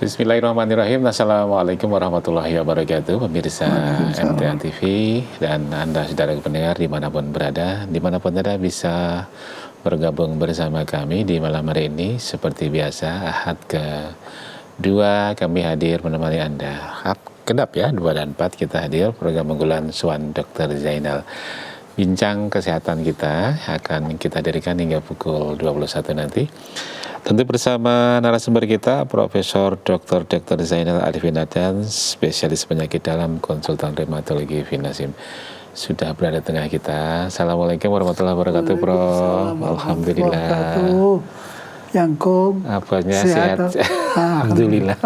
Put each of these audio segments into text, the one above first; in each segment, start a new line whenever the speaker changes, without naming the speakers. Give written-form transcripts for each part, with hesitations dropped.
Bismillahirrahmanirrahim. Assalamualaikum warahmatullahi wabarakatuh. Pemirsa MTA TV dan Anda saudara pendengar dimanapun Anda bisa bergabung bersama kami di malam hari ini. Seperti biasa, Ahad ke-2 kami hadir menemani Anda. Kedap ya, 2 dan 4 kita hadir program unggulan Suan Dr. Zainal. Bincang kesehatan kita akan kita hadirkan hingga pukul 21 nanti. Tentu bersama narasumber kita, Profesor Dr. Zainal Arifin Adnan, spesialis penyakit dalam, konsultan rheumatologi Vinasim, sudah berada di tengah kita. Assalamualaikum warahmatullahi wabarakatuh, Prof. Alhamdulillah.
Yangkung.
Apanya sehat? Alhamdulillah.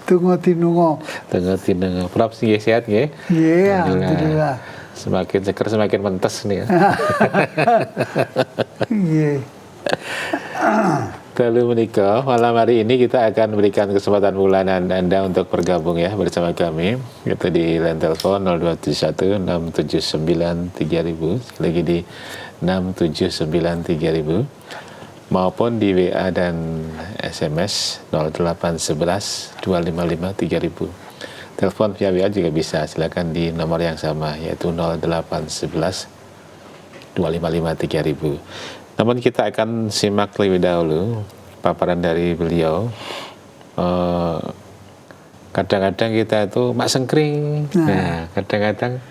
Tunggu tinungo.
Prof sih sehat ya?
Iya, alhamdulillah.
Semakin seger semakin mentes nih ya.
Iya.
Lalu menikah, malam hari ini kita akan berikan kesempatan bulanan Anda untuk bergabung ya bersama kami. Itu di line telepon 0271 679 3000, sekali lagi di 679 3000, maupun di WA dan SMS 0811 255 3000. Telepon via WA juga bisa, silakan di nomor yang sama, yaitu 0811 255 3000. Namun kita akan simak lebih dahulu paparan dari beliau. Kadang-kadang kita itu mak sengkring, kadang-kadang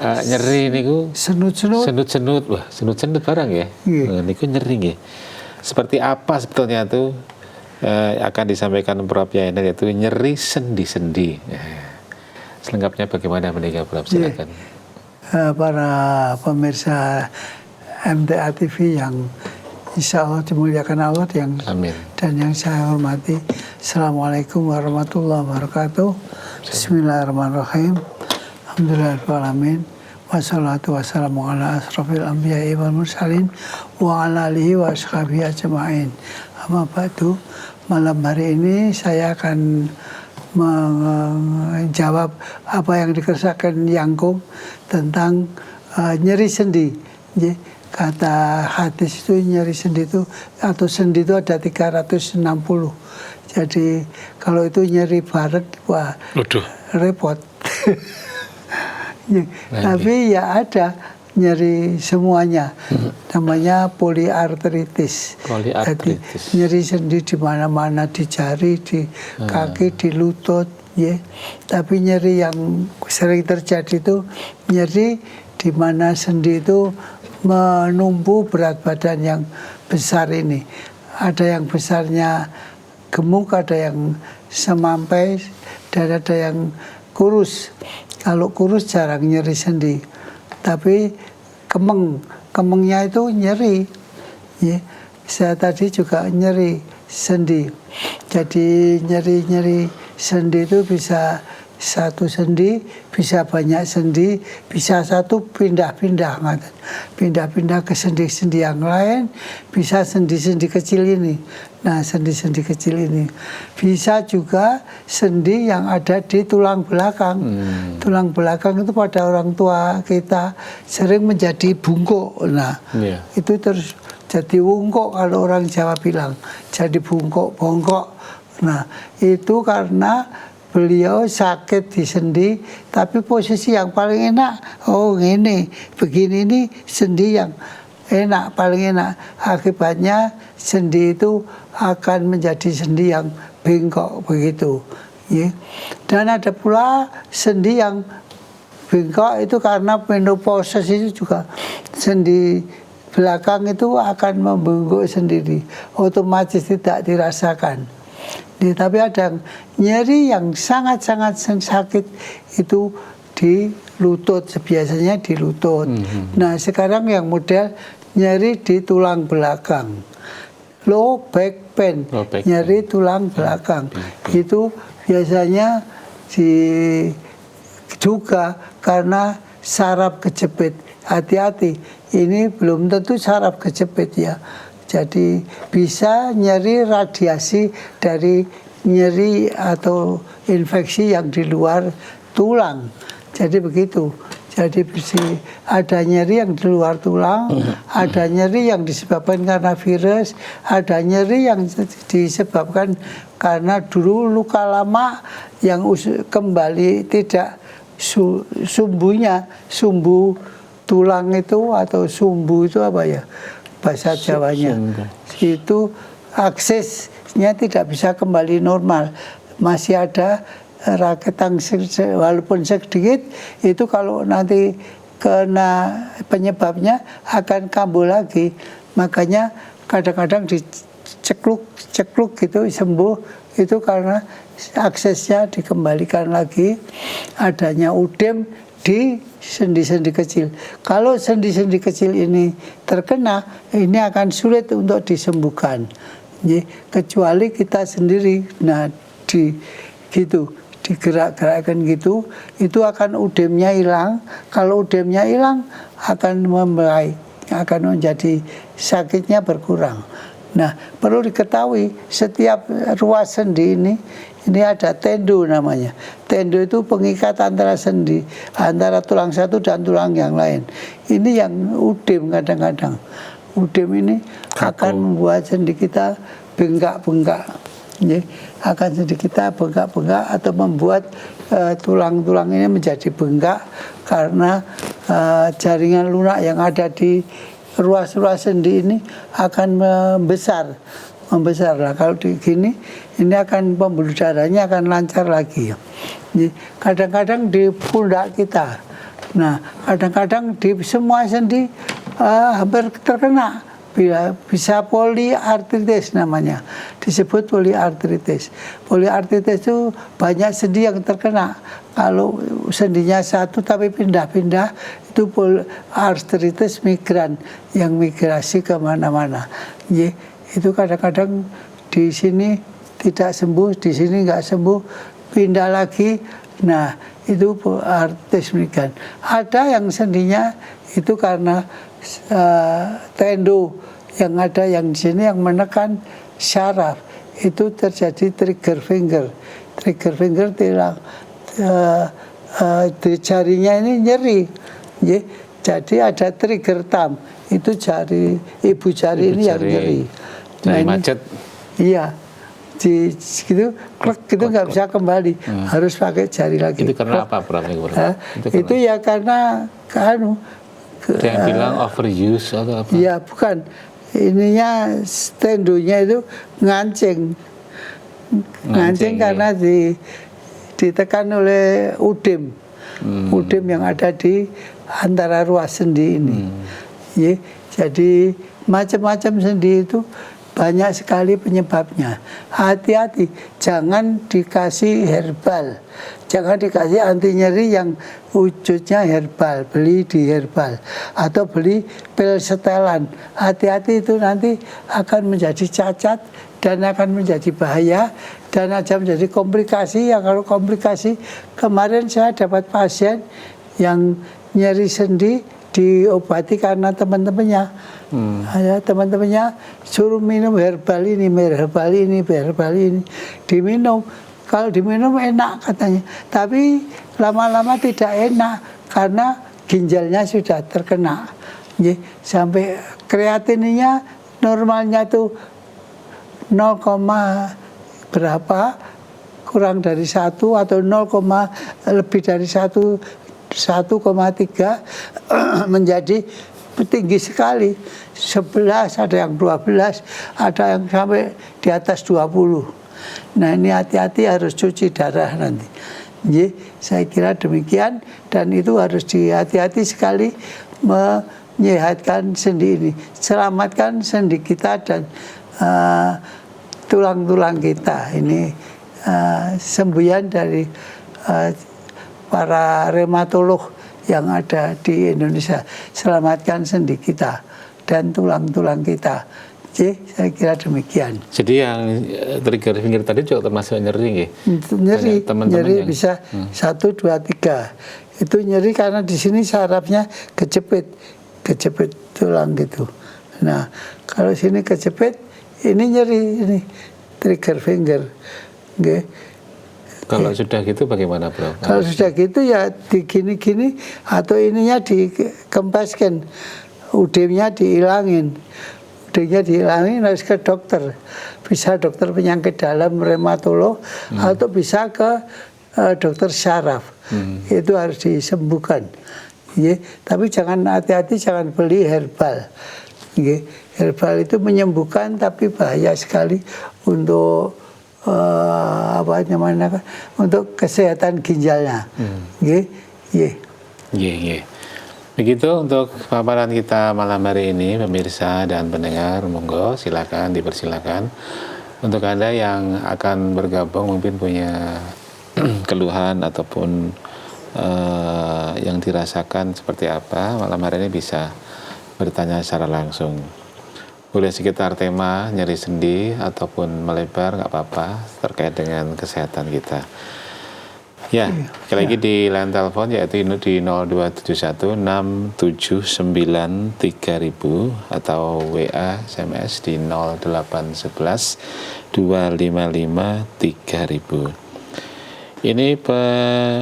nyeri niku senut-senut, wah senut-senut barang ya, niku nyeri ya. Seperti apa sebetulnya itu akan disampaikan Prof Yainal, yaitu nyeri sendi-sendi. Selengkapnya bagaimana menikah, Prof? Silakan.
Para pemirsa MTA TV yang insya Allah dimuliakan Allah yang
Amin.
Dan yang saya hormati, Assalamualaikum warahmatullahi wabarakatuh. Bismillahirrahmanirrahim. Alhamdulillahirrahmanirrahim. Wassalatu wassalamu ala asrafil anbiya'i wal mursalin wa ala alihi wa ashabihi ajma'in. Amma ba'du, malam hari ini saya akan menjawab apa yang dikersakakan Yangkung tentang nyeri sendi. Kata hadis itu nyeri sendi itu atau sendi itu ada 360. Jadi kalau itu nyeri bareng, wah repot. Tapi ya ada nyeri semuanya. Namanya poliartritis. Jadi nyeri sendi di mana-mana, di jari, di kaki, di lutut, ya. Tapi nyeri yang sering terjadi itu nyeri di mana sendi itu menumbuh berat badan yang besar ini. Ada yang besarnya gemuk, ada yang semampai, dan ada yang kurus. Kalau kurus jarang nyeri sendi, tapi kemengnya itu nyeri. Ya. Saya tadi juga nyeri sendi. Jadi nyeri sendi itu bisa satu sendi, bisa banyak sendi, bisa satu pindah-pindah ke sendi-sendi yang lain, bisa sendi-sendi kecil ini. Nah, sendi-sendi kecil ini bisa juga sendi yang ada di tulang belakang. Tulang belakang itu pada orang tua kita sering menjadi bungkuk. Nah, itu terus jadi wungkuk kalau orang Jawa bilang, jadi bongkok. Nah, itu karena beliau sakit di sendi, tapi posisi yang paling enak, begini nih sendi yang enak, paling enak. Akibatnya sendi itu akan menjadi sendi yang bengkok begitu. Ya. Dan ada pula sendi yang bengkok itu karena menopause itu juga sendi belakang itu akan membengkok sendiri, otomatis tidak dirasakan. Tapi ada nyeri yang sangat-sangat sakit itu di lutut, biasanya di lutut. Nah, sekarang yang model nyeri di tulang belakang, low back pain, nyeri tulang belakang. Itu biasanya juga karena saraf kejepit. Hati-hati, ini belum tentu saraf kejepit ya. Jadi bisa nyeri radiasi dari nyeri atau infeksi yang di luar tulang. Jadi begitu. Jadi ada nyeri yang di luar tulang, ada nyeri yang disebabkan karena virus, ada nyeri yang disebabkan karena dulu luka lama yang kembali tidak sumbu tulang itu atau sumbu itu apa ya bahasa Jawanya, itu aksesnya tidak bisa kembali normal, masih ada raketan walaupun sedikit, itu kalau nanti kena penyebabnya akan kambuh lagi. Makanya kadang-kadang dicekluk gitu sembuh, itu karena aksesnya dikembalikan lagi, adanya udem di sendi-sendi kecil. Kalau sendi-sendi kecil ini terkena, ini akan sulit untuk disembuhkan. Kecuali kita sendiri, nah digerak-gerakkan gitu, itu akan udemnya hilang. Kalau udemnya hilang, akan membaik, akan menjadi sakitnya berkurang. Nah, perlu diketahui setiap ruas sendi ini ada tendo namanya. Tendo itu pengikat antara sendi, antara tulang satu dan tulang yang lain. Ini yang udem kadang-kadang. Udem ini akan membuat sendi kita bengkak-bengkak. Akan sendi kita bengkak-bengkak atau membuat tulang-tulang ini menjadi bengkak karena jaringan lunak yang ada di ruas-ruas sendi ini akan membesar. Lah kalau gini, ini akan pembuluh darahnya akan lancar lagi. Kadang-kadang di pundak kita, nah kadang-kadang di semua sendi hampir terkena. Bisa poliartritis namanya, disebut poliartritis. Poliartritis itu banyak sendi yang terkena. Kalau sendinya satu tapi pindah-pindah, itu poliartritis migran yang migrasi kemana-mana. Itu kadang-kadang di sini tidak sembuh, di sini nggak sembuh, pindah lagi. Nah, itu artritis migran. Ada yang sendinya itu karena tendo yang ada yang di sini yang menekan syaraf, itu terjadi trigger finger. Trigger finger di jarinya ini nyeri. Jadi ada trigger thumb, itu ibu jari ini yang nyeri.
Nah, macet.
Iya, gitu, klek gitu nggak bisa kembali, harus pakai jari lagi.
Itu karena apa, Prof?
Itu ya karena
yang bilang overuse atau apa?
Iya, bukan. Ininya tendonya itu ngancing karena ditekan oleh udem. Udem yang ada di antara ruas sendi ini. Jadi macam-macam sendi itu banyak sekali penyebabnya. Hati-hati, jangan dikasih herbal. Jangan dikasih anti nyeri yang wujudnya herbal, beli di herbal. Atau beli pil setelan. Hati-hati, itu nanti akan menjadi cacat dan akan menjadi bahaya. Dan aja menjadi komplikasi. Yang kalau komplikasi, kemarin saya dapat pasien yang nyeri sendi, diobati karena teman-temannya. Teman-temannya suruh minum herbal ini, diminum. Kalau diminum enak katanya, tapi lama-lama tidak enak karena ginjalnya sudah terkena. Sampai kreatinnya normalnya tuh 0, berapa, kurang dari 1 atau 0, lebih dari 1,3 menjadi tinggi sekali, 11, ada yang 12, ada yang sampai di atas 20. Nah, ini hati-hati, harus cuci darah nanti. Saya kira demikian, dan itu harus hati-hati sekali menyehatkan sendi ini, selamatkan sendi kita dan tulang-tulang kita. Ini semboyan dari para reumatolog yang ada di Indonesia. Selamatkan sendi kita dan tulang-tulang kita. Saya kira demikian.
Jadi yang trigger finger tadi juga termasuk nyeri,
nyeri bisa 1, 2, 3. Itu nyeri karena di sini sarafnya kejepit tulang gitu. Nah, kalau sini kejepit, ini nyeri, ini trigger finger.
Kalau sudah gitu bagaimana, Bro?
Kalau sudah gitu ya digini-gini atau ininya dikempeskan, udemnya dihilangin. Udemnya dihilangin harus ke dokter. Bisa dokter penyakit dalam, reumatolog, atau bisa ke dokter syaraf. Itu harus disembuhkan. Ya, tapi jangan hati-hati, jangan beli herbal. Ya, herbal itu menyembuhkan tapi bahaya sekali untuk apa namanya, untuk kesehatan ginjalnya.
Begitu untuk paparan kita malam hari ini, pemirsa dan pendengar, monggo silakan dipersilakan. Untuk Anda yang akan bergabung mungkin punya keluhan ataupun yang dirasakan seperti apa, malam hari ini bisa bertanya secara langsung. Boleh sekitar tema nyeri sendi ataupun melebar, nggak apa-apa, terkait dengan kesehatan kita. Ya, sekali lagi di line telepon yaitu di 02716793.000 atau WA SMS di 08112553.000. Ini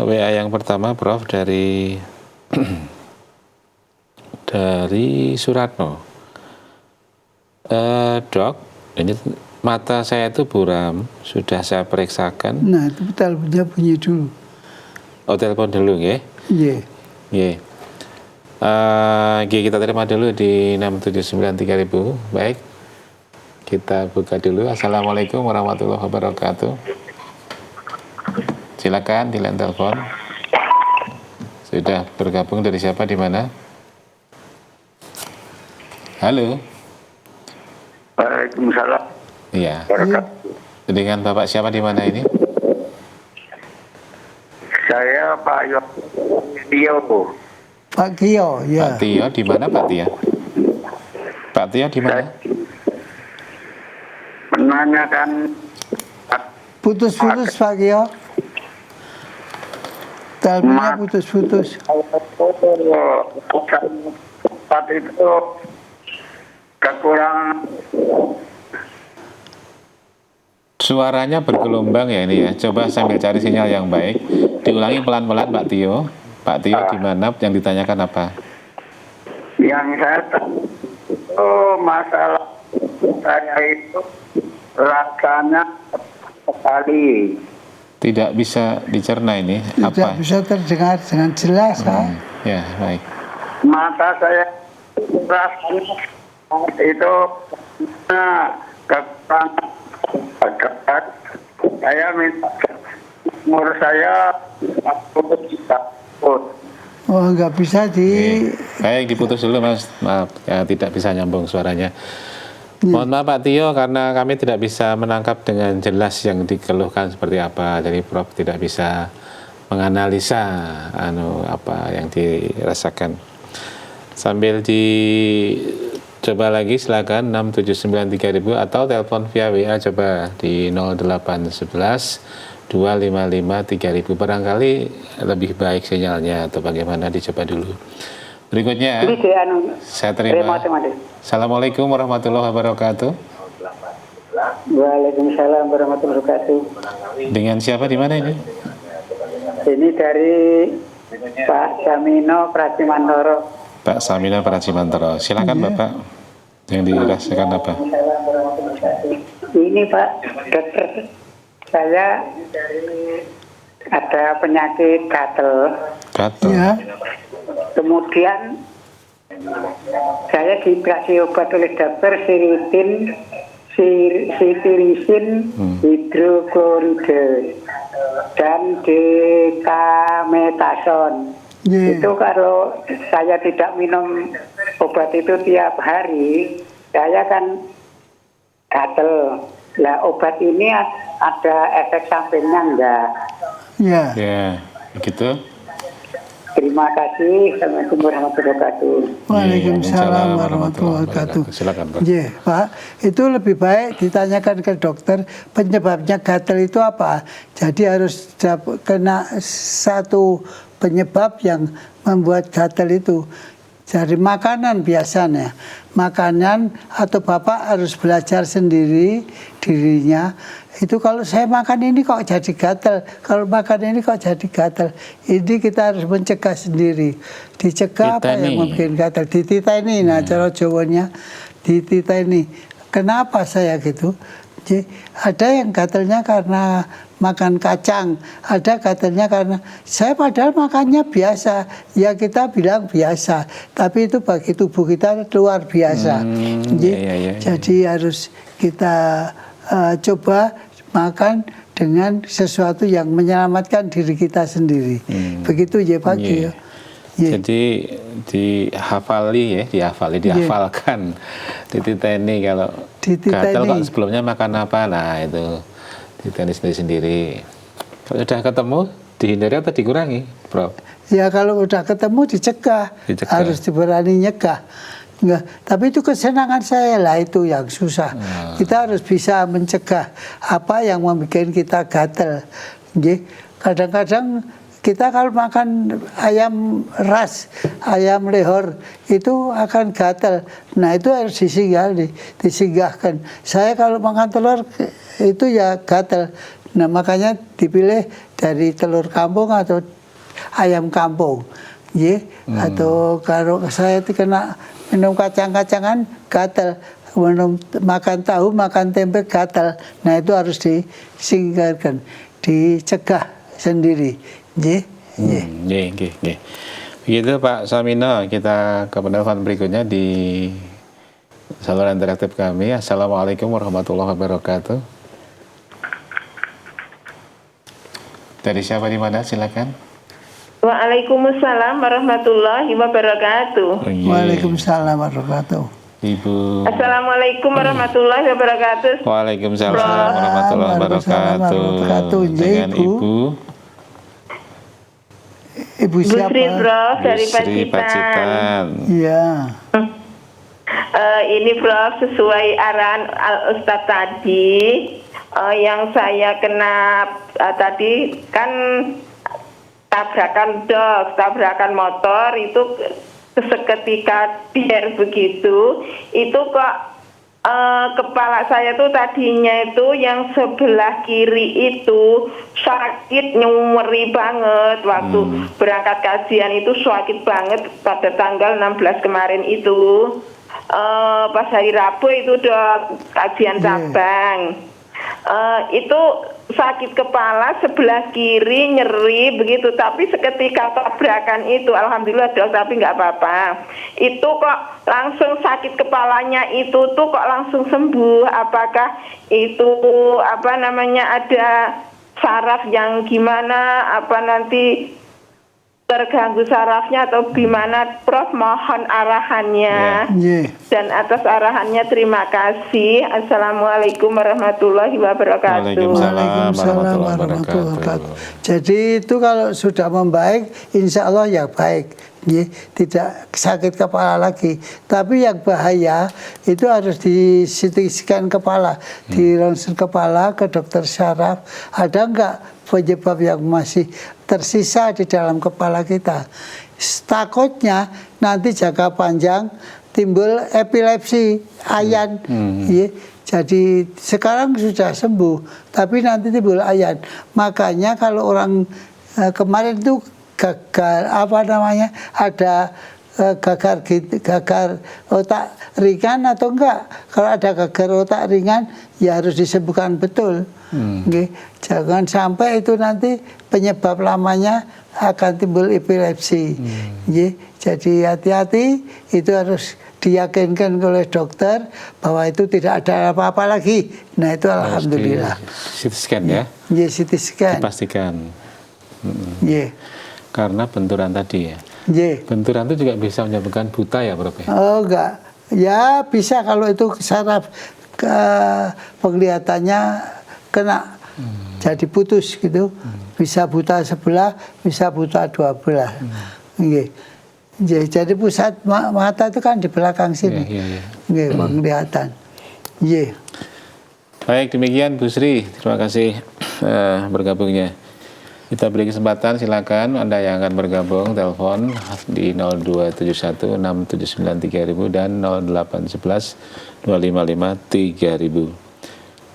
WA yang pertama, Prof, dari dari Suratno. Dok, ini mata saya itu buram, sudah saya periksakan.
Nah, itu teleponnya bunyi dulu.
Oh, telepon dulu, ya?
Iya.
Iya. Kita terima dulu di 6793000. Baik, kita buka dulu. Assalamualaikum warahmatullahi wabarakatuh. Silakan di line telepon. Sudah bergabung dari siapa, di mana? Halo.
Waalaikumsalam.
Iya. Dengan Bapak siapa, di mana ini?
Saya Pak Tio.
Pak Tio, ya.
Pak Tio, di mana Pak Tio? Pak Tio di mana?
Menanyakan.
Putus-putus Pak Tio. Teleponnya putus-putus.
Saat itu kekurangan.
Suaranya bergelombang ya ini ya. Coba sambil cari sinyal yang baik. Diulangi pelan-pelan Pak Tio. Pak Tio di mana? Yang ditanyakan apa?
Yang saya itu masalah saya itu rasanya sekali.
Tidak bisa dicerna ini.
Tidak
Apa?
bisa terdengar dengan jelas, Pak.
Ya, baik.
Mata saya rasanya itu kekurangan. Saya minta umur saya 40 tahun.
Oh, nggak bisa
Baik, diputus dulu Mas. Maaf, ya, tidak bisa nyambung suaranya. Mohon maaf Pak Tio, karena kami tidak bisa menangkap dengan jelas yang dikeluhkan seperti apa. Jadi Prof tidak bisa menganalisa apa yang dirasakan. Sambil coba lagi silakan 6793000 atau telepon via WA coba di 0811 255 3000. Barangkali lebih baik sinyalnya atau bagaimana, dicoba dulu. Berikutnya saya terima. Assalamualaikum warahmatullahi wabarakatuh.
Waalaikumsalam warahmatullahi wabarakatuh.
Dengan siapa, di mana ini?
Ini dari Pak Samino Pracimantoro.
Pak Samino Pracimantoro. Silakan Bapak. Yang dirasakan apa?
Ini Pak dokter, saya ada penyakit gatel.
Gatel.
ya.
Kemudian saya dikasih obat oleh dokter cetirizin hidrokloride dan dexamethasone. Itu kalau saya tidak minum obat itu tiap hari, saya kan gatel. Nah, obat ini ada efek sampingnya enggak?
Ya, begitu.
Terima kasih. Assalamualaikum warahmatullahi wabarakatuh.
Waalaikumsalam warahmatullahi wabarakatuh.
Silakan Pak.
Ya, Pak, itu lebih baik ditanyakan ke dokter penyebabnya gatal itu apa. Jadi harus kena satu penyebab yang membuat gatal itu. Dari makanan biasanya. makanan atau Bapak harus belajar sendiri dirinya. Itu kalau saya makan ini kok jadi gatal, kalau makan ini kok jadi gatal. Ini kita harus mencegah sendiri. Dicegah apa yang membuat gatal? Dititeni, nah cara Jawanya dititeni. Kenapa saya gitu? Jadi, ada yang gatalnya karena makan kacang, ada gatalnya karena saya padahal makannya biasa, ya kita bilang biasa, tapi itu bagi tubuh kita luar biasa. Jadi harus kita coba makan dengan sesuatu yang menyelamatkan diri kita sendiri. Begitu ya Pak.
Jadi dihafalkan, dititeni kalau gatal kok sebelumnya makan apa, nah itu dititeni sendiri. Kalau sudah ketemu, dihindari atau dikurangi, Prof?
Ya kalau udah ketemu dicegah. Harus diberani nyegah. Enggak, tapi itu kesenangan saya lah, itu yang susah. Kita harus bisa mencegah apa yang membuat kita gatal. Kadang-kadang kita kalau makan ayam ras, ayam lehor itu akan gatal. Nah itu harus disinggahkan. Saya kalau makan telur itu ya gatal. Nah makanya dipilih dari telur kampung atau ayam kampung. Atau kalau saya kena minum kacang-kacangan gatal, makan tahu, makan tempe gatal. Nah itu harus disingkirkan, dicegah sendiri.
Begitu Pak Samino, kita ke penelpon berikutnya di saluran interaktif kami. Assalamualaikum warahmatullahi wabarakatuh. Dari siapa di mana, silakan?
Waalaikumsalam warahmatullahi wabarakatuh.
Waalaikumsalam warahmatullahi wabarakatuh.
Ibu.
Assalamualaikum warahmatullahi wabarakatuh.
Waalaikumsalam warahmatullahi wabarakatuh. Dengan
Ibu siapa?
Busri, Prof, dari
Pacitan.
Iya.
Ini Prof, sesuai arahan Ustadz tadi, yang saya kena tadi kan tabrakan motor itu seketika biar begitu, itu kok kepala saya tuh tadinya itu yang sebelah kiri itu sakit, nyeri banget waktu berangkat kajian, itu sakit banget pada tanggal 16 kemarin itu, pas hari Rabu itu udah kajian cabang. Itu sakit kepala sebelah kiri, nyeri begitu, tapi seketika tabrakan itu alhamdulillah dok, tapi nggak apa-apa. Itu kok langsung sakit kepalanya itu tuh kok langsung sembuh. Apakah itu ada saraf yang gimana, apa nanti terganggu sarafnya atau gimana, Prof? Mohon arahannya. Dan atas arahannya terima kasih. Assalamualaikum warahmatullahi wabarakatuh.
Waalaikumsalam warahmatullahi wabarakatuh.
Jadi itu kalau sudah membaik, insya Allah ya baik. Tidak sakit kepala lagi. Tapi yang bahaya itu harus di CT scan kepala, di ronsen kepala ke dokter syaraf. Ada enggak penyebab yang masih tersisa di dalam kepala kita? Takutnya nanti jangka panjang timbul epilepsi, ayan. Jadi sekarang sudah sembuh, tapi nanti timbul ayan. Makanya kalau orang kemarin itu gagal, ada gagal otak ringan atau enggak. Kalau ada gagal otak ringan ya harus disembuhkan betul. Jangan sampai itu nanti penyebab lamanya akan timbul epilepsi. Jadi hati-hati, itu harus diyakinkan oleh dokter bahwa itu tidak ada apa-apa lagi. Nah itu alhamdulillah.
CT scan ya?
CT scan.
Dipastikan. Karena benturan tadi ya. Benturan itu juga bisa menyebabkan buta ya, Prof?
Oh enggak, ya bisa kalau itu saraf penglihatannya kena, jadi putus gitu. Bisa buta sebelah, bisa buta dua belah. Jadi pusat mata itu kan di belakang sini. Penglihatan.
Baik, demikian Bu Sri, terima kasih bergabungnya. Kita beri kesempatan, silakan Anda yang akan bergabung telepon di 02716793.000 dan 08112553.000.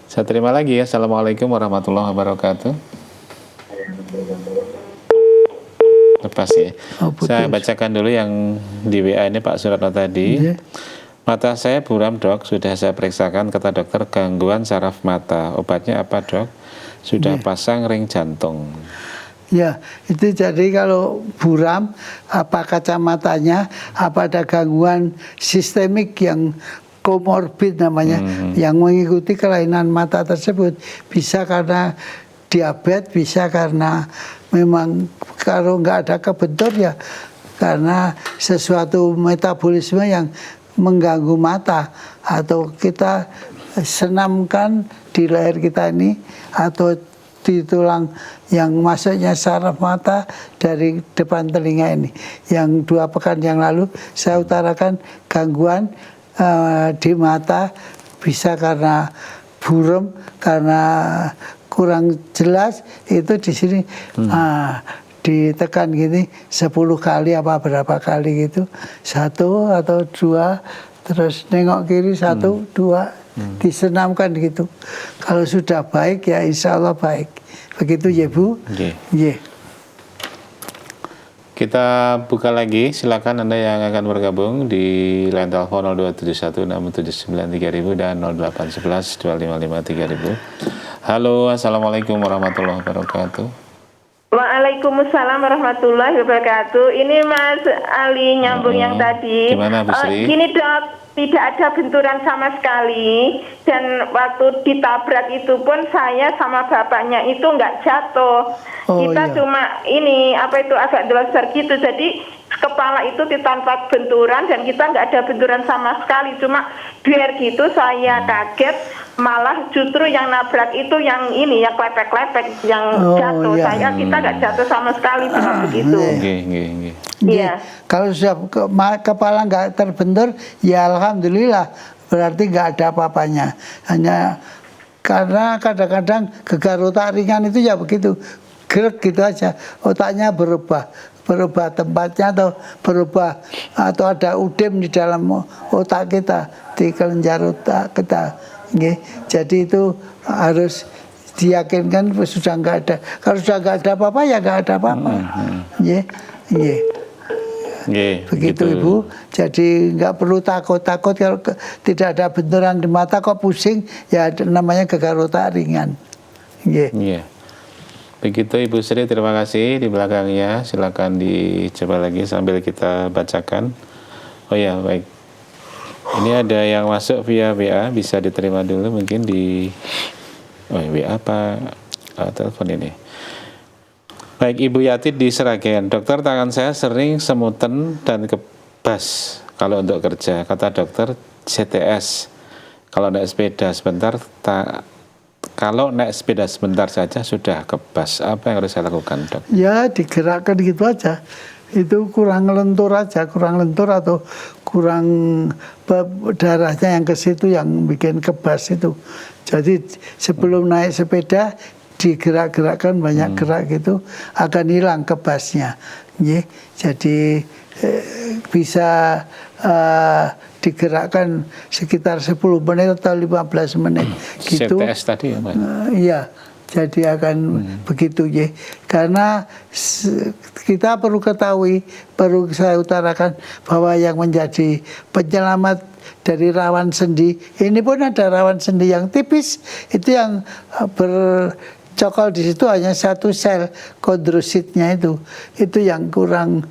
Saya terima lagi ya. Assalamualaikum warahmatullahi wabarakatuh. Lepas ya. Saya bacakan dulu yang di WA ini Pak Suratno tadi. Mata saya buram dok, sudah saya periksakan, kata dokter gangguan saraf mata. Obatnya apa dok? Sudah pasang ring jantung.
Ya, itu jadi kalau buram, apa kacamatanya, apa ada gangguan sistemik yang komorbid namanya, yang mengikuti kelainan mata tersebut. Bisa karena diabetes, bisa karena memang kalau nggak ada kebentur ya karena sesuatu metabolisme yang mengganggu mata, atau kita senamkan di leher kita ini atau di tulang yang masuknya saraf mata dari depan telinga ini. Yang 2 pekan yang lalu saya utarakan gangguan di mata, bisa karena buram, karena kurang jelas, itu di sini ditekan gini 10 kali apa berapa kali gitu, 1 atau 2, terus nengok kiri 1, 2, disenamkan gitu. Kalau sudah baik ya insya Allah baik. Begitu ya Bu.
Yeah. Kita buka lagi, silakan Anda yang akan bergabung di line telepon 02716793.000 dan 08112553.000. Halo, assalamualaikum warahmatullahi wabarakatuh.
Waalaikumsalam warahmatullahi wabarakatuh. Ini Mas Ali nyambung yang tadi.
Gimana Bu Sri?
Gini dok, tidak ada benturan sama sekali. Dan waktu ditabrak itu pun saya sama bapaknya itu nggak jatuh. Kita cuma ini agak delosor gitu. Jadi kepala itu ditampak benturan dan kita nggak ada benturan sama sekali. Cuma biar gitu saya kaget. Malah justru yang nabrak itu yang ini, yang klepek-klepek, yang jatuh. Kita nggak jatuh sama sekali, cuma begitu.
Iya. Kalau sudah kepala nggak terbentur, ya alhamdulillah, berarti nggak ada apa-apanya. Hanya karena kadang-kadang gegar otak ringan itu ya begitu, gerak gitu aja, otaknya berubah tempatnya atau berubah, atau ada udem di dalam otak kita, di kelenjar otak kita. Jadi itu harus diyakinkan sudah nggak ada. Kalau sudah nggak ada apa-apa ya nggak ada apa-apa. Begitu Ibu. Jadi nggak perlu takut kalau tidak ada benturan di mata kok pusing, ya namanya gegar otak ringan.
Begitu Ibu Sri, terima kasih di belakangnya. Silakan dicoba lagi sambil kita bacakan. Oh ya, baik. Ini ada yang masuk via WA, bisa diterima dulu mungkin di WA apa telepon ini. Baik, Ibu Yati di Seragen. Dokter, tangan saya sering semutan dan kebas kalau untuk kerja. Kata dokter CTS. Kalau naik sepeda sebentar saja sudah kebas. Apa yang harus saya lakukan, dok?
Ya digerakkan gitu aja. Itu kurang lentur atau kurang darahnya yang ke situ yang bikin kebas itu. Jadi sebelum naik sepeda digerak-gerakkan, banyak gerak gitu, akan hilang kebasnya. Jadi bisa digerakkan sekitar 10 menit atau 15 menit gitu.
CTS tadi ya Pak?
Iya. Jadi akan begitu ya. Karena kita perlu ketahui, perlu saya utarakan bahwa yang menjadi penyelamat dari rawan sendi, ini pun ada rawan sendi yang tipis, itu yang bercokol di situ hanya 1 sel kondrositnya itu yang kurang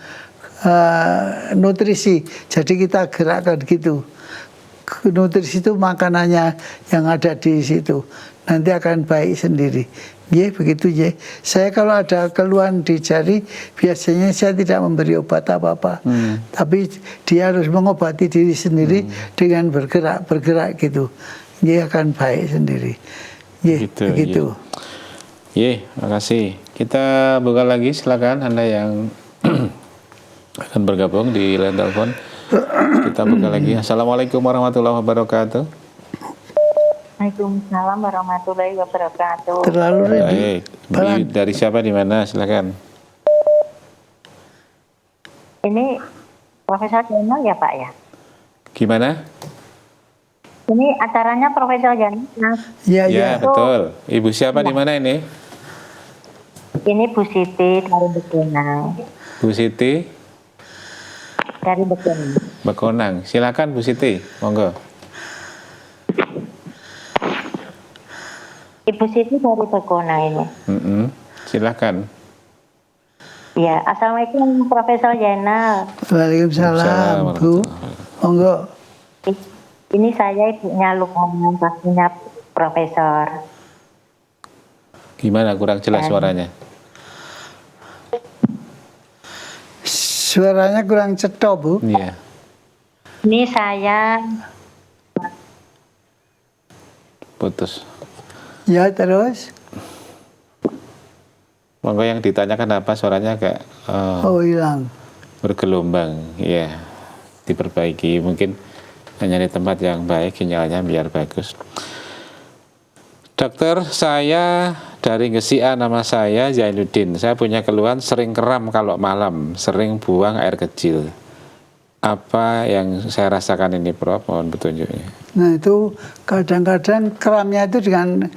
nutrisi. Jadi kita gerakkan gitu. Nutrisi itu makanannya yang ada di situ. Nanti akan baik sendiri. Begitu ya. Saya kalau ada keluhan di jari, biasanya saya tidak memberi obat apa-apa. Tapi dia harus mengobati diri sendiri dengan bergerak gitu. Akan baik sendiri. Begitu.
Makasih. Kita buka lagi, silakan Anda yang akan bergabung di line telepon. Kita buka lagi. Assalamualaikum warahmatullahi wabarakatuh.
Waalaikumsalam warahmatullahi wabarakatuh.
Terlalu
baik.
Pelan.
Dari siapa, di mana? Silakan.
Ini Profesor Jainal ya Pak ya?
Gimana?
Ini acaranya Profesor Jainal.
Iya,
Ya,
iya.
betul. Ibu siapa, di mana ini?
Ini Bu Siti dari Bekenang.
Bu Siti
Dari Bekenang.
Bekonang. Silakan Bu Siti, monggo.
Ibu Siti dari Bekenang ini.
Silakan.
Ya, Assalamualaikum Profesor Jainal.
Waalaikumsalam, Bu. Monggo.
Ini saya ibunya Lukman, pastinya Profesor.
Gimana, kurang jelas suaranya?
Suaranya kurang cetok, Bu.
Iya.
Ini saya
Putus.
Ya, terus.
Monggo, yang ditanyakan apa? Suaranya agak
Oh, hilang.
bergelombang. Iya. Diperbaiki. Mungkin hanya di tempat yang baik sinyalnya biar bagus. Dokter, saya dari Gesia, nama saya Zainuddin. Saya punya keluhan sering kram kalau malam, sering buang air kecil. Apa yang saya rasakan ini, Prof? Mohon petunjuknya.
Nah, itu kadang-kadang kramnya itu dengan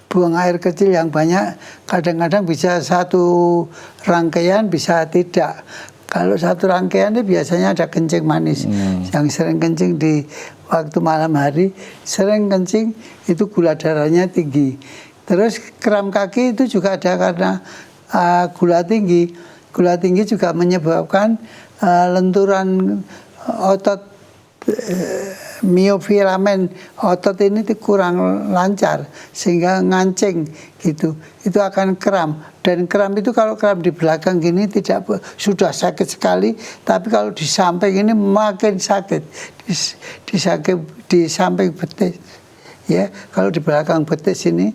buang air kecil yang banyak, kadang-kadang bisa satu rangkaian, bisa tidak. Kalau satu rangkaian itu biasanya ada kencing manis. Yang sering kencing di waktu malam hari, sering kencing itu gula darahnya tinggi. Terus kram kaki itu juga ada karena gula tinggi. Gula tinggi juga menyebabkan lenturan otot miofilamen otot ini kurang lancar sehingga ngancing gitu, itu akan kram. Dan kram itu kalau kram di belakang gini tidak sudah sakit sekali, tapi kalau di samping ini makin sakit, di samping betis ya. Kalau di belakang betis ini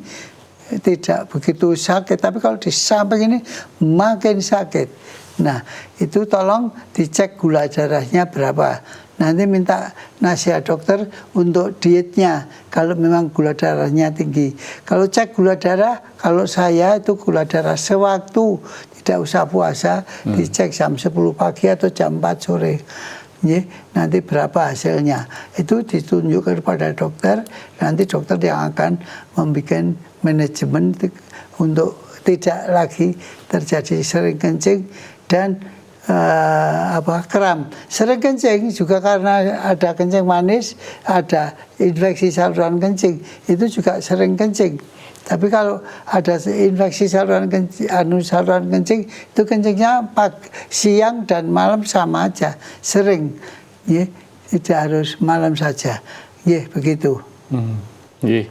tidak begitu sakit, tapi kalau di samping ini makin sakit. Nah, itu tolong dicek gula darahnya berapa. Nanti minta nasihat dokter untuk dietnya kalau memang gula darahnya tinggi. Kalau cek gula darah, kalau saya itu gula darah sewaktu, tidak usah puasa, dicek jam 10 pagi atau jam 4 sore. Nanti berapa hasilnya, itu ditunjukkan kepada dokter. Nanti dokter yang akan membuat manajemen untuk tidak lagi terjadi sering kencing dan kram. Sering kencing juga karena ada kencing manis, ada infeksi saluran kencing, itu juga sering kencing. Tapi kalau ada infeksi saluran kencing, itu kencingnya siang dan malam sama aja, sering. Ya, tidak harus malam saja. Ya, begitu.
Ya,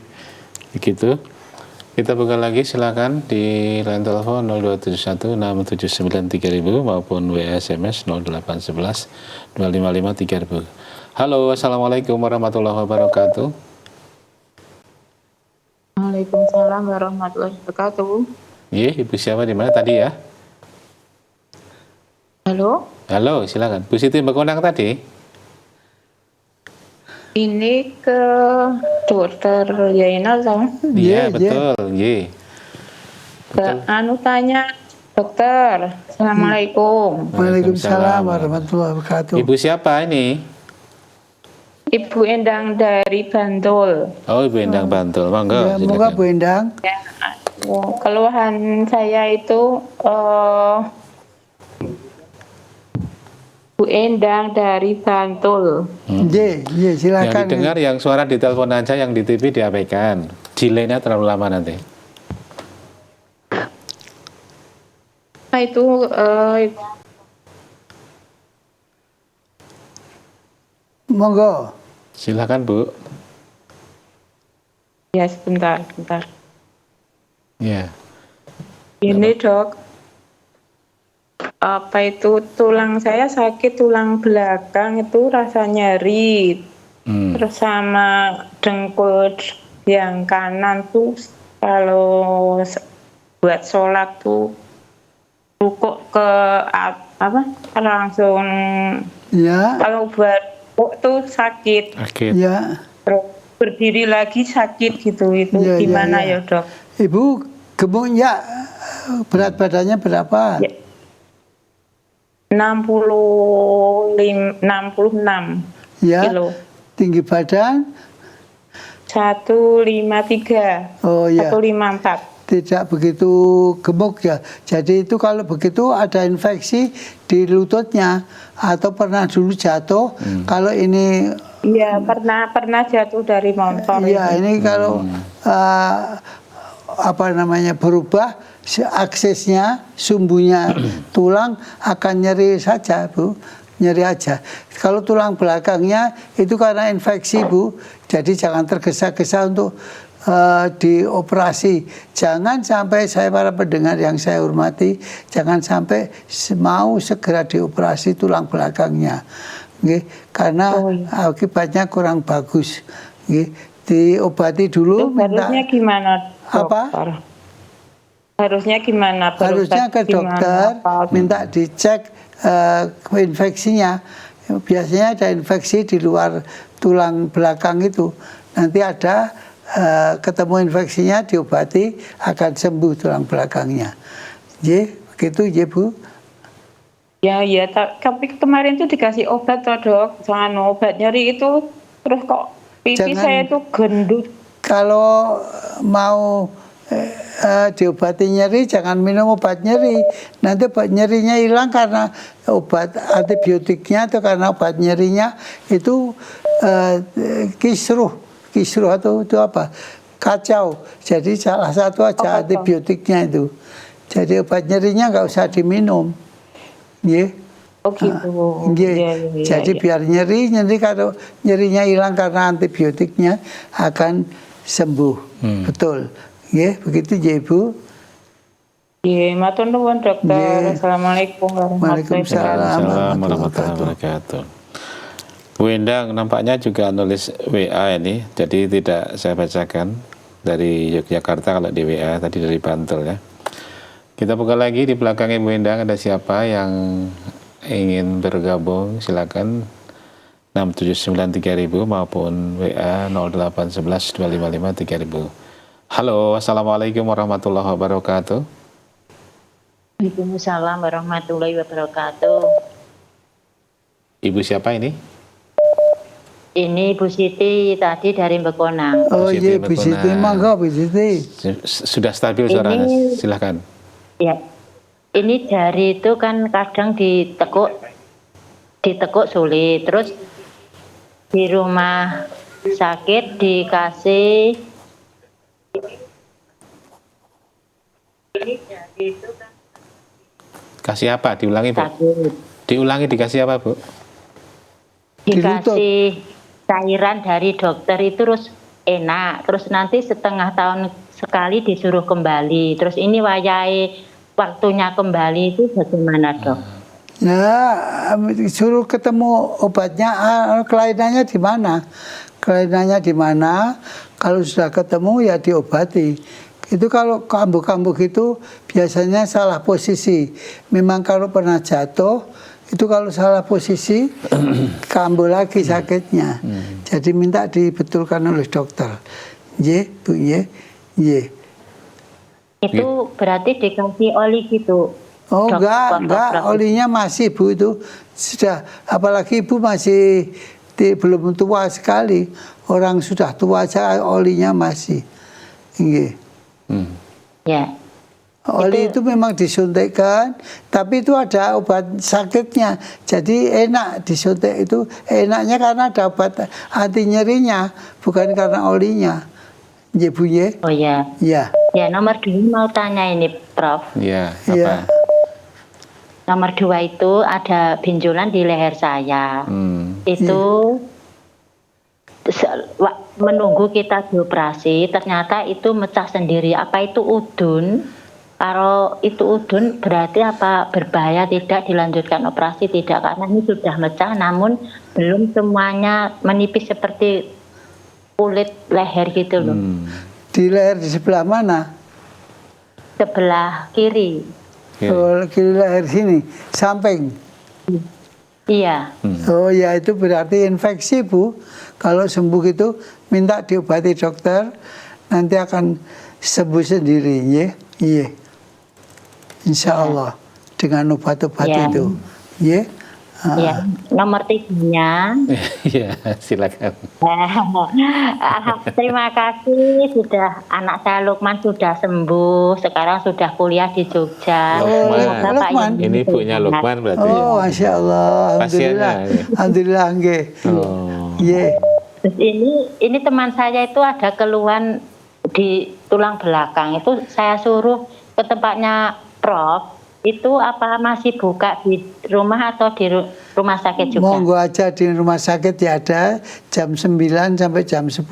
begitu. Kita buka lagi, silakan di line telepon 02716793.000 maupun WA SMS 0811 255 3000. Halo, assalamualaikum warahmatullahi wabarakatuh.
Waalaikumsalam warahmatullahi wabarakatuh.
Iya, Ibu siapa, di mana tadi ya?
Halo,
Halo, silakan. Bu Siti Bekonang tadi?
ini ke dokter Jainal sama?
Iya,
Iya,
betul. Iya.
Tanya dokter. Assalamualaikum.
Waalaikumsalam warahmatullahi wabarakatuh.
Ibu siapa ini?
Ibu Endang dari Bantul.
Oh, Ibu Endang Bantul. Monggo,
Ya, moga
silakan.
Bu Endang.
Ya, keluhan saya itu Bu Endang dari Bantul.
Iya, silakan.
Yang didengar yang suara di telepon aja, yang di TV diabaikan. Delaynya terlalu lama nanti.
Itu
Monggo.
Silakan, Bu.
ya sebentar.
Ya.
Ini dok, apa itu tulang saya sakit, tulang belakang itu rasa nyeri, terus sama dengkul yang kanan tuh kalau buat sholat tuh rukuk ke langsung,
Ya,
kalau buat rukuk tuh sakit,
Sakit.
ya.
terus berdiri lagi sakit gitu, itu
Ya,
gimana
ya.
ya dok?
Ibu gemuk ya Berat badannya berapa?
Ya. 66
Ya.
kilo.
Tinggi badan?
153.
Oh ya.
154.
Tidak begitu gemuk ya. Jadi itu kalau begitu ada infeksi di lututnya atau pernah dulu jatuh. Kalau ini
Iya, pernah jatuh dari motor.
ya ini kalau berubah aksesnya, sumbunya tulang akan nyeri saja, Bu. Nyeri aja. Kalau tulang belakangnya itu karena infeksi, Bu. Jadi jangan tergesa-gesa untuk dioperasi. Jangan sampai, saya para pendengar yang saya hormati, jangan sampai mau segera dioperasi tulang belakangnya. Karena akibatnya kurang bagus. Diobati dulu.
Itu harusnya gimana, dokter?
Apa?
Harusnya gimana?
Harusnya ke dokter, minta dicek infeksinya. Biasanya ada infeksi di luar tulang belakang itu. Nanti ada ketemu infeksinya, diobati, akan sembuh tulang belakangnya. Begitu ya, Bu?
Ya, tapi kemarin tuh dikasih obat toh, Dok. Jangan obat nyeri itu, terus kok pipi saya itu gendut.
Kalau mau diobati nyeri, jangan minum obat nyeri. Nanti obat nyerinya hilang karena obat antibiotiknya atau karena obat nyerinya itu kisruh atau itu apa? Kacau. Jadi salah satu aja antibiotiknya itu. Jadi obat nyerinya nggak usah diminum.
Oh gitu.
Jadi biar nyeri kalau nyerinya hilang karena antibiotiknya akan sembuh. Betul. Begitu ya, Ibu.
Matur nuwun, Dokter. Assalamualaikum
warahmatullahi wabarakatuh. Bu Endang nampaknya juga nulis WA ini, jadi tidak saya bacakan dari Yogyakarta kalau di WA, tadi dari Bantul ya. Kita buka lagi di belakang Ibu Endang, ada siapa yang ingin bergabung, silakan 6793000 maupun WA 08112553000. Halo, assalamualaikum warahmatullahi wabarakatuh.
Waalaikumsalam warahmatullahi wabarakatuh.
Ibu siapa ini?
Ini Bu Siti tadi dari Bekonang.
Oh iya, Bu Siti, monggo Bu Siti.
Sudah stabil suaranya, silakan.
Ya, ini jari itu kan kadang ditekuk sulit, terus di rumah sakit dikasih ini jari itu kan
kasih apa? Diulangi, Bu.
sakit.
Diulangi dikasih apa, Bu?
Dikasih cairan dari dokter itu terus enak, terus nanti setengah tahun sekali disuruh kembali, terus ini waktunya kembali itu bagaimana, Dok?
Ya, suruh ketemu obatnya, kelainannya di mana? Kelainannya di mana? Kalau sudah ketemu ya diobati. Itu kalau kambuh-kambuh itu biasanya salah posisi. Memang kalau pernah jatuh, itu kalau salah posisi, kambuh lagi sakitnya. Jadi minta dibetulkan oleh dokter. Bu,
Itu berarti dikasih oli gitu?
Oh enggak, olinya masih, Bu, itu sudah, apalagi Ibu masih belum tua sekali. Orang sudah tua saja olinya masih.
Ya.
Oli itu memang disuntikkan, tapi itu ada obat sakitnya. Jadi enak disuntik itu, enaknya karena ada obat anti nyerinya, bukan karena olinya. Bu,
Oh ya.
Ya.
Ya, nomor 2 mau tanya ini, Prof.
Iya, apa?
Ya.
Nomor 2 itu ada benjolan di leher saya. Itu menunggu kita dioperasi, ternyata itu mecah sendiri. Apa itu udun? Kalau itu udun berarti apa berbahaya, tidak dilanjutkan operasi? Tidak, karena ini sudah mecah namun belum semuanya menipis seperti kulit leher gitu loh.
Di leher di sebelah mana?
Sebelah kiri.
Oh, kiri leher sini, samping.
Iya.
Oh ya, itu berarti infeksi, Bu. Kalau sembuh itu minta diobati dokter, nanti akan sembuh sendiri, Iya. insya Allah dengan obat-obat
Ya.
itu. Ya.
Ya, nomor 3-nya.
Ya, silakan.
Terima kasih sudah anak saya Lukman sudah sembuh, sekarang sudah kuliah di Jogja.
Lukman.
Semoga Pak
Lukman.
Yeni
Ini ibunya
sehat.
Lukman berarti ya.
Oh, masya Allah, alhamdulillah,
Pasiennya ini.
alhamdulillah, nggih.
Oh.
Iya.
Terus ini teman saya itu ada keluhan di tulang belakang, itu saya suruh ke tempatnya Prof. Itu apa masih buka di rumah atau di rumah sakit juga?
Monggo aja di rumah sakit ya, ada jam 9 sampai jam 10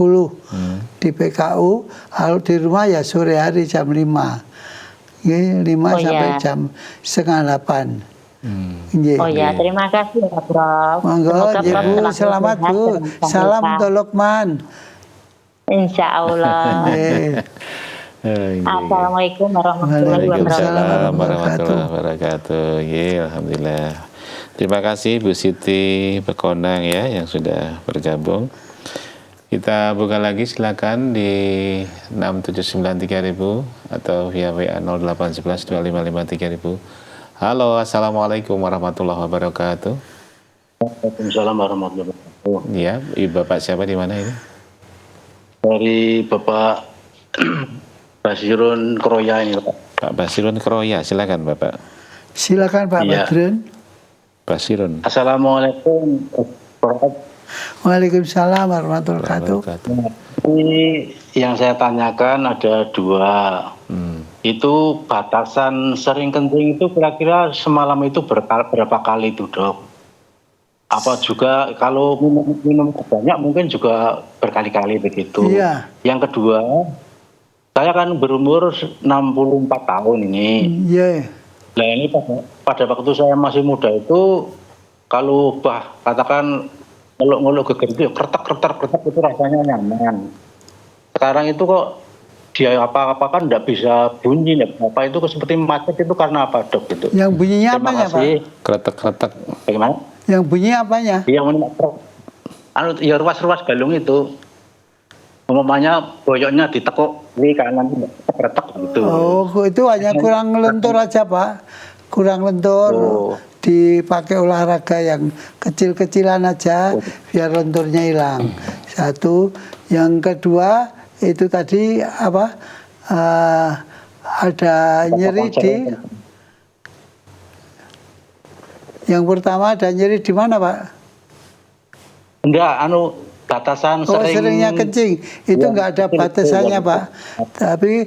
di PKU. Kalau di rumah ya sore hari jam 5. Nggih, 5
Oh,
sampai
ya.
jam setengah 8. Nggih.
Oh ya, terima kasih ya Prof.
Monggo,
Semoga
nggih,
Prof
Bu,
selalu
selamat
sehat
Bu.
dan sampai
Salam
jumpa.
untuk Lukman.
Insya Allah.
Nggih.
Assalamualaikum warahmatullahi
Waalaikumsalam.
wabarakatuh.
Waalaikumsalam warahmatullahi wabarakatuh. Ya, alhamdulillah. Terima kasih Bu Siti Bekonang ya yang sudah bergabung. Kita buka lagi silakan di 6793000 atau via WA 0811 2553 3000. Halo, assalamualaikum warahmatullahi wabarakatuh.
Waalaikumsalam warahmatullahi wabarakatuh.
Ya, Ibu Bapak siapa di mana ini?
Dari Bapak Basirun Kroya ini, Pak.
Pak Basirun Kroya, silakan Bapak.
Silakan Pak
Iya.
Badrun.
Basirun.
Assalamualaikum.
Waalaikumsalam warahmatullahi wabarakatuh.
Ini yang saya tanyakan ada 2. Itu batasan sering kencing itu kira-kira semalam itu berapa kali itu, Dok? Apa juga kalau minum banyak mungkin juga berkali-kali begitu.
Iya.
Yang kedua, saya kan berumur 64 tahun ini.
Iya.
Nah ini pada waktu saya masih muda itu kalau katakan ngeluk-ngeluk geger itu kretek itu rasanya nyaman. Sekarang itu kok dia apa-apa kan tidak bisa bunyi, apa itu seperti macet itu karena apa, Dok? Gitu.
Yang bunyinya
Terima
apanya,
kasih.
Kretek-kretek.
Bagaimana?
Yang bunyi apanya?
Ya ruas-ruas galung itu. Umumnya boyoknya ditekuk kiri kanan kretek gitu.
Oh, itu hanya kurang lentur aja, Pak. Kurang lentur.
Oh.
Dipakai olahraga yang kecil-kecilan aja biar lenturnya hilang. Satu. Yang kedua itu tadi apa? Ada nyeri di. Yang pertama ada nyeri di mana, Pak?
Enggak, batasan
Oh, seringnya kencing. Itu enggak ada batasannya, Pak. Tapi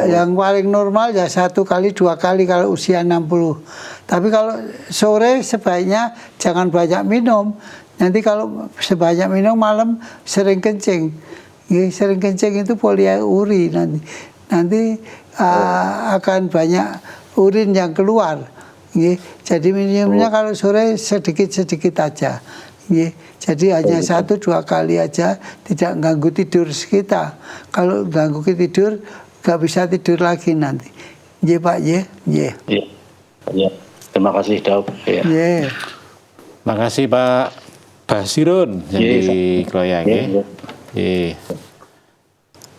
yang paling normal ya 1 kali 2 kali kalau usia 60. Tapi kalau sore sebaiknya jangan banyak minum. Nanti kalau sebanyak minum malam sering kencing. Sering kencing itu poliuri nanti. Nanti akan banyak urin yang keluar. Jadi minumnya kalau sore sedikit-sedikit aja. Jadi hanya 1-2 kali aja, tidak ganggu tidur kita. Kalau ganggu tidur, nggak bisa tidur lagi nanti. Pak, Iya.
Ya. Terima kasih, Dok. Ya.
Terima kasih Pak Basirun yang di Kroya.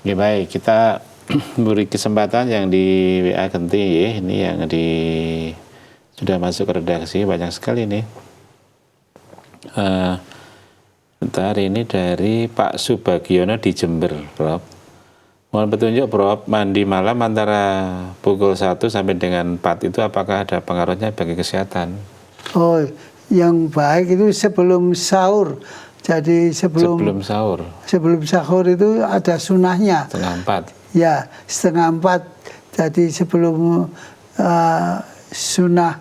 Baik, kita beri kesempatan yang di WA Genti ya. Ini yang sudah masuk ke redaksi banyak sekali nih. Bentar, ini dari Pak Subagiono di Jember, Prof. Mohon petunjuk, Prof. Mandi malam antara pukul 1 sampai dengan 4 itu apakah ada pengaruhnya bagi kesehatan?
Oh, yang baik itu sebelum sahur. Jadi sebelum sahur itu ada sunahnya.
3:30.
Ya, 3:30. Jadi sebelum sunah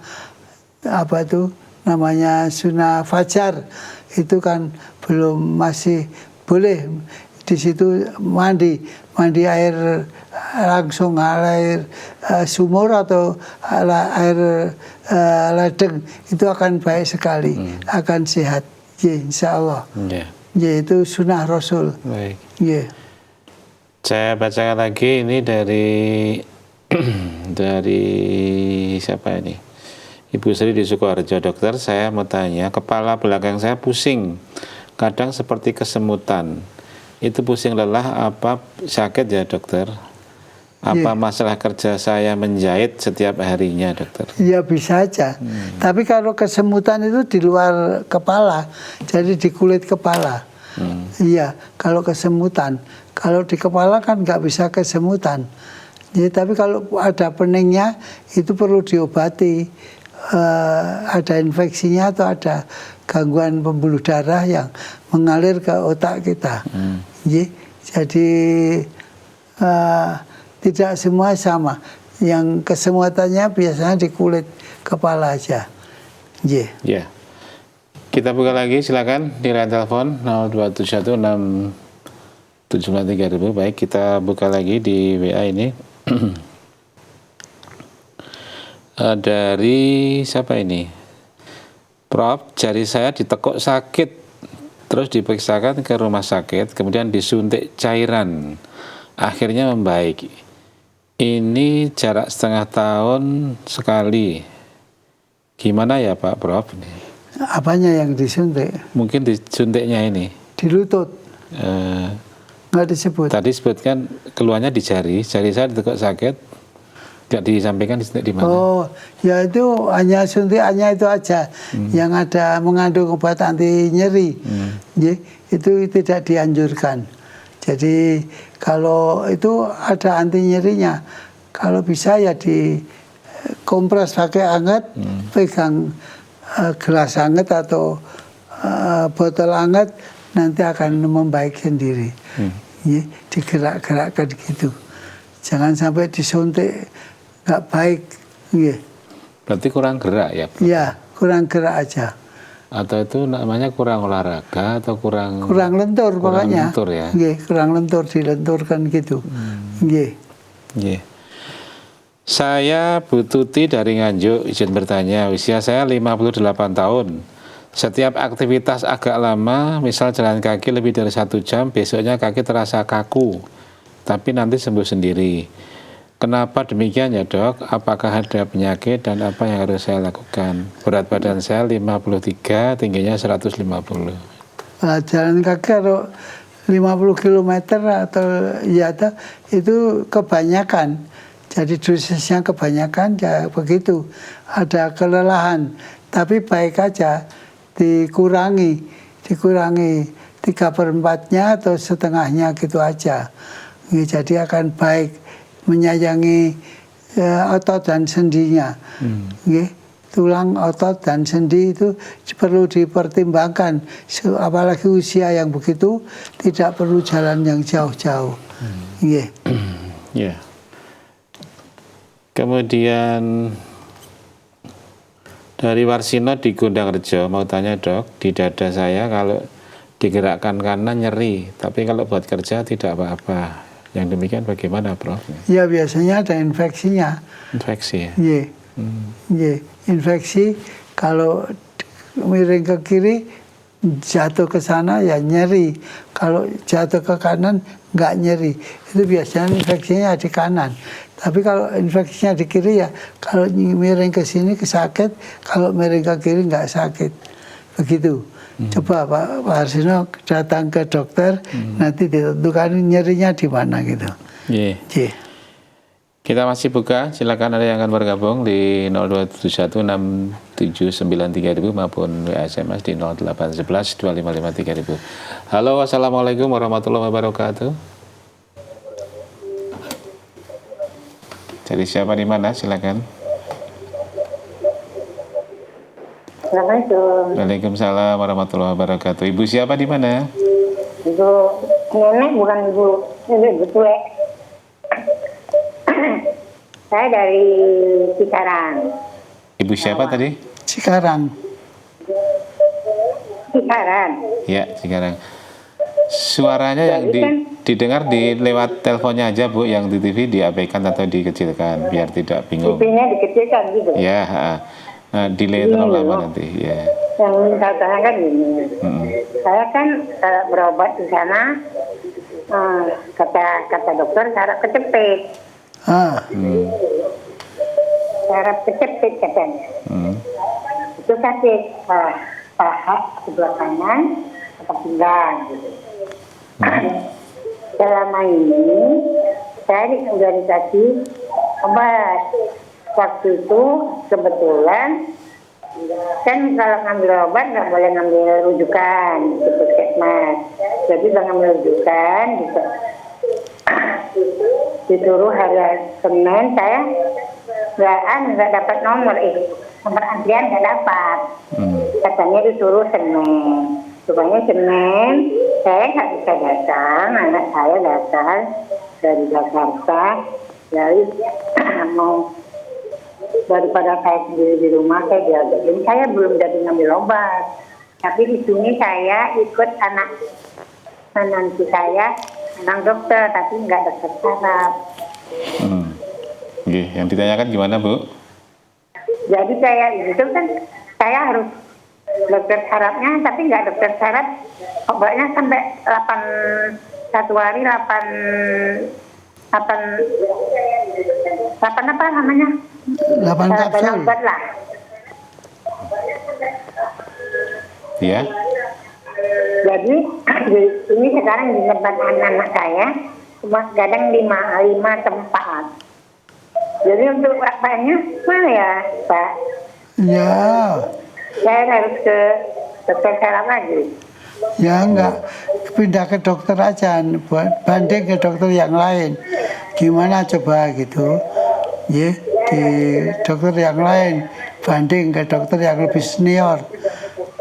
apa itu namanya sunah fajar itu kan masih boleh di situ mandi air langsung air sumur atau air ledeng itu akan baik sekali, akan sehat. Ya, insya Allah. Ya, itu sunnah Rasul.
Baik.
Ya.
Saya bacakan lagi ini dari siapa ini? Ibu Sri di Sukoharjo. Dokter, saya mau tanya, kepala belakang saya pusing, kadang seperti kesemutan. Itu pusing lelah apa sakit ya, dokter? Apa masalah kerja saya menjahit setiap harinya, dokter?
Ya bisa aja. Tapi kalau kesemutan itu di luar kepala, jadi di kulit kepala. Iya, kalau kesemutan. Kalau di kepala kan nggak bisa kesemutan. Ya, tapi kalau ada peningnya itu perlu diobati. Ada infeksinya atau ada gangguan pembuluh darah yang mengalir ke otak kita. Ya, jadi tidak semua sama. Yang kesemutannya biasanya di kulit kepala aja.
Ya. Kita buka lagi, silakan di line telepon 02716793000. Baik, kita buka lagi di WA ini. Dari siapa ini? Prof, jari saya ditekuk sakit, terus diperiksakan ke rumah sakit, kemudian disuntik cairan, akhirnya membaik. Ini jarak setengah tahun sekali. Gimana ya Pak Prof?
Apanya yang disuntik?
Mungkin disuntiknya ini.
Di lutut. Nggak disebut.
Tadi sebutkan keluarnya di jari saya ditekuk sakit, nggak disampaikan disuntik di mana.
Oh, ya itu hanya suntikannya itu aja, yang ada mengandung obat anti nyeri. Itu tidak dianjurkan. Jadi kalau itu ada anti nyerinya, kalau bisa ya di kompres pakai hangat, pegang gelas hangat atau botol hangat, nanti akan membaik sendiri. Digerak-gerakkan gitu. Jangan sampai disuntik nggak baik.
Berarti kurang gerak ya?
Iya, kurang gerak aja.
Atau itu namanya kurang olahraga atau kurang
lentur pokoknya.
Lentur ya.
Kurang lentur, dilenturkan gitu.
Saya Bu Tuti dari Nganjuk, izin bertanya, usia saya 58 tahun. Setiap aktivitas agak lama, misal jalan kaki lebih dari 1 jam, besoknya kaki terasa kaku, tapi nanti sembuh sendiri. Kenapa demikian ya dok? Apakah ada penyakit dan apa yang harus saya lakukan? Berat badan saya 53, tingginya 150.
Jalan kaki kalau 50 km atau ya itu kebanyakan. Jadi dosisnya kebanyakan ya begitu. Ada kelelahan, tapi baik aja dikurangi 3/4-nya atau setengahnya gitu aja. Jadi akan baik, menyayangi otot dan sendinya. Tulang, otot dan sendi itu perlu dipertimbangkan, apalagi usia yang begitu tidak perlu jalan yang jauh-jauh.
Kemudian dari Warsino di Gondangrejo, mau tanya dok, di dada saya kalau digerakkan kanan nyeri, tapi kalau buat kerja tidak apa-apa. Yang demikian bagaimana Prof?
Ya biasanya ada infeksinya.
Infeksi ya?
Infeksi kalau miring ke kiri jatuh ke sana ya nyeri, kalau jatuh ke kanan nggak nyeri. Itu biasanya infeksinya di kanan. Tapi kalau infeksinya di kiri ya kalau miring ke sini sakit, kalau miring ke kiri nggak sakit. Begitu. Coba Pak Harsino datang ke dokter, nanti ditentukan nyerinya di mana gitu.
Kita masih buka, silakan ada yang akan bergabung di 02716793000 maupun WA SMS di 08112553.000. Halo, assalamualaikum warahmatullahi wabarakatuh. Dari siapa di mana? Silakan.
Assalamualaikum.
Waalaikumsalam warahmatullahi wabarakatuh. Ibu siapa di mana?
Ibu nenek, bukan ibu tua. Saya dari Cikarang.
Ibu siapa tadi?
Cikarang.
Ya, Cikarang. Suaranya yang didengar lewat teleponnya aja Bu, yang di TV diabaikan atau dikecilkan biar tidak bingung.
TV-nya dikecilkan gitu.
Ya, delay terlalu lama nanti. Ya.
Yang saya tanyakan gini, saya kan berobat di sana, kata dokter saraf kecepit. Saraf kecepit katanya. Itu sakit paha sebelah kanan atau pinggang gitu. Selama ini saya udah dikasih obat. Waktu itu kebetulan kan kalau ngambil obat nggak boleh ngambil rujukan di puskesmas. Jadi udah ngambil rujukan gitu. Disuruh hari Senin, saya nggak dapat nomor antrian nggak dapat. Katanya disuruh Senin. Rupanya Senin saya nggak bisa datang, anak saya datang dari Jakarta, jadi mau daripada saya sendiri di rumah saya diajakin, saya belum jadi ngambil obat. Tapi di sini saya ikut anak nanti saya anak dokter, tapi nggak dokter saraf.
Yang ditanyakan gimana, Bu?
Jadi saya itu kan saya harus dokter sarafnya, tapi nggak dokter saraf. Obatnya sampai 1 hari 8 apa namanya?
8 kapsul.
Obat lah.
Ya.
Jadi ini sekarang di tempat anak saya cuma kadang 5 tempat. Jadi untuk apanya mana ya, Pak?
Ya.
Saya harus ke dokter saraf lagi.
Ya enggak, pindah ke dokter aja, banding ke dokter yang lain. Gimana coba gitu? Ya, di dokter yang lain banding ke dokter yang lebih senior,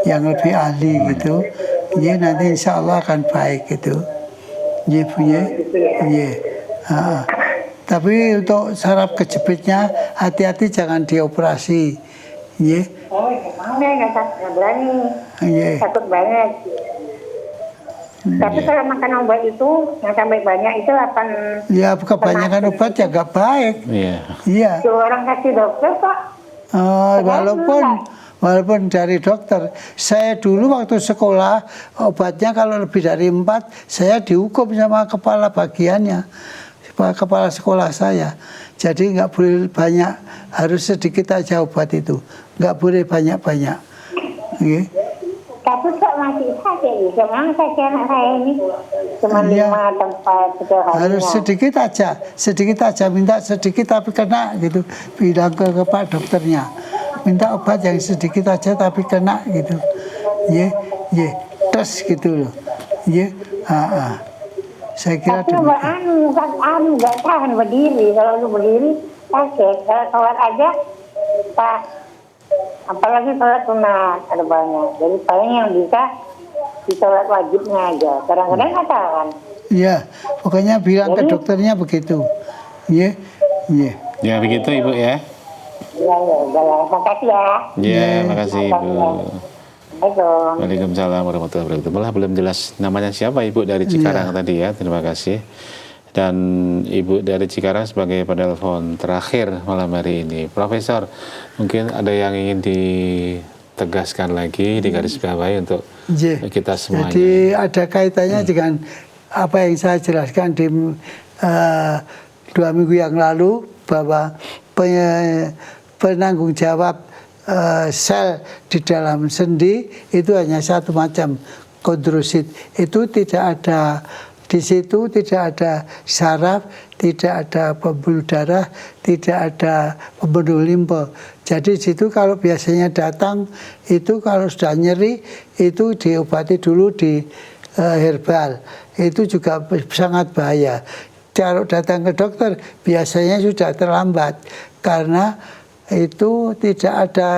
yang lebih ahli gitu. Ya nanti insya Allah akan baik gitu. Ya punya, ya. Tapi untuk saraf kejepitnya hati-hati jangan dioperasi. Ya.
Oh, mau nggak berani.
Ya.
Takut banget. Tapi kalau makan obat itu yang sampai banyak itu 8.
Ya kebanyakan obat ya nggak baik.
Iya.
Iya.
Itu orang kasih dokter kok.
Walaupun dari dokter, saya dulu waktu sekolah obatnya kalau lebih dari 4 saya dihukum sama kepala bagiannya, kepala sekolah saya. Jadi nggak boleh banyak, harus sedikit aja obat itu, nggak boleh banyak-banyak. Okay.
Tapi kok masih sakit gitu, memang sakit anak saya ini cuma 5 tempat seharinya.
Harus sedikit aja, minta sedikit tapi kena gitu, bilang ke Pak dokternya. Minta obat yang sedikit aja tapi kena gitu. Tes gitu loh. Saya kira
tapi nggak tahan berdiri. Kalau lu berdiri sakit. Kalau sholat aja, Pak, apalagi sholat sunat ada banyak. Jadi saya yang bisa di sholat wajibnya aja. Kadang-kadang nggak tahan.
Iya, pokoknya bilang ke dokternya begitu. Ya
begitu Ibu ya.
Ya, makasih ya.
Ya, makasih Ibu.
Assalamualaikum.
Waalaikumsalam warahmatullahi wabarakatuh. Malah belum jelas namanya siapa Ibu dari Cikarang tadi ya. Terima kasih. Dan Ibu dari Cikarang sebagai penelpon terakhir malam hari ini. Profesor, mungkin ada yang ingin ditegaskan lagi, digarisbawahi untuk kita semuanya.
Jadi ada kaitannya dengan apa yang saya jelaskan di 2 minggu yang lalu, bahwa penanggung jawab sel di dalam sendi itu hanya satu macam, kondrosit. Itu tidak ada, di situ tidak ada saraf, tidak ada pembuluh darah, tidak ada pembuluh limpa. Jadi di situ kalau biasanya datang itu kalau sudah nyeri itu diobati dulu di herbal. Itu juga sangat bahaya. Kalau datang ke dokter biasanya sudah terlambat karena itu tidak ada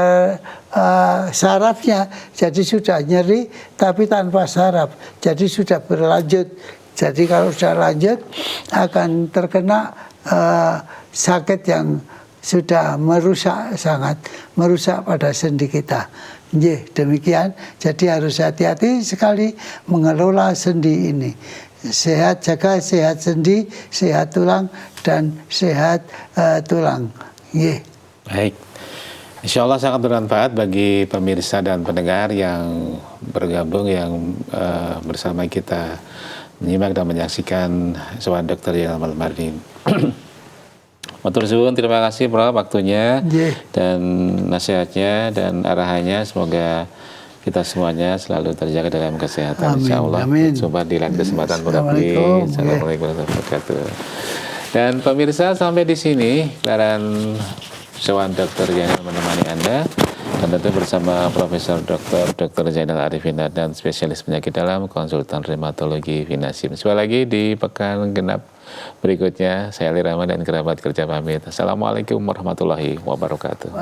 sarafnya, jadi sudah nyeri tapi tanpa saraf, jadi sudah berlanjut. Jadi kalau sudah lanjut akan terkena sakit yang sudah merusak, sangat merusak pada sendi kita. Demikian, jadi harus hati-hati sekali mengelola sendi ini. Sehat, jaga sehat sendi, sehat tulang, dan sehat tulang.
Baik, insya Allah sangat bermanfaat bagi pemirsa dan pendengar yang bergabung, yang bersama kita menyimak dan menyaksikan Sowan Dokter Jainal malam hari ini. Matur suwun, terima kasih Prof waktunya dan nasihatnya dan arahannya. Semoga kita semuanya selalu terjaga dalam kesehatan. Insya Allah. Coba di lain kesempatan. Assalamualaikum warahmatullahi wabarakatuh. Dan pemirsa, sampai di sini Laran Sowan Dr. Zainal menemani Anda, dan tentu bersama Profesor Dr. Zainal Arifin dan spesialis penyakit dalam, konsultan rheumatologi Vinasim. Sekali lagi di pekan genap berikutnya, saya Ali Rahman dan kerabat kerja pamit. Assalamualaikum warahmatullahi wabarakatuh.